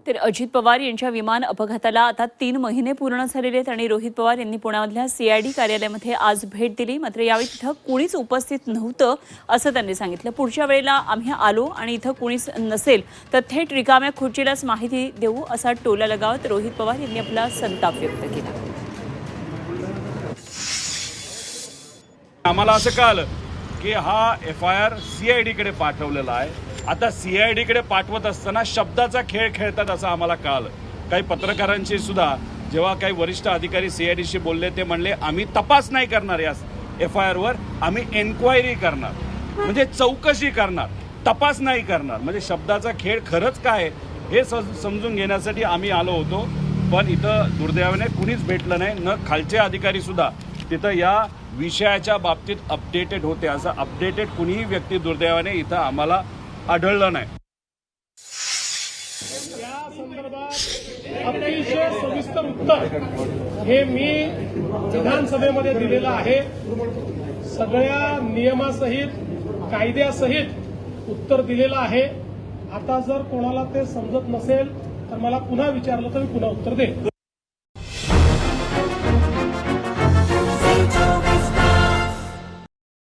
तर अजित पवार यांच्या विमान अपघाताला आता 3 महिने पूर्ण झालेले आहेत आणि रोहित पवार यांनी पुण्यामधल्या सीआयडी कार्यालयामध्ये आज भेट दिली. मात्र यावेळी तिथं कुणीच उपस्थित नव्हतं असं त्यांनी सांगितलं. पुढच्या वेळेला आम्ही आलो आणि इथं कुणीच नसेल तर थेट रिकाम्या खुर्चीलाच माहिती देऊ असा टोला लगावत रोहित पवार यांनी आपला संताप व्यक्त केला. आम्हाला असं कळलं की हा FIR CID कडे पाठवलेला आहे. आता CID कडे पाठवत असताना शब्दाचा खेळ खेळतात असं आम्हाला कळलं. काही पत्रकारांशी सुद्धा जेव्हा काही वरिष्ठ अधिकारी CIDशी बोलले ते म्हणले आम्ही तपास नाही करणार या FIR वर, आम्ही एन्क्वायरी करणार, म्हणजे चौकशी करणार, तपास नाही करणार. म्हणजे शब्दाचा खेळ खरंच काय हे समजून घेण्यासाठी आम्ही आलो होतो. पण इथं दुर्दैवाने कुणीच भेटलं नाही. न खालचे अधिकारी सुद्धा तिथं या विषयाच्या बाबतीत अपडेटेड होते. असं अपडेटेड कुणीही व्यक्ती दुर्दैवाने इथं आम्हाला आढळलं नाही. या संदर्भात अतिशय सविस्तर उत्तर हे मी विधानसभेमध्ये दिलेलं आहे. सगळ्या नियमासहित कायद्यासहित उत्तर दिलेलं आहे. आता जर कोणाला ते समजत नसेल तर मला पुन्हा विचारलं तर मी पुन्हा उत्तर देईन.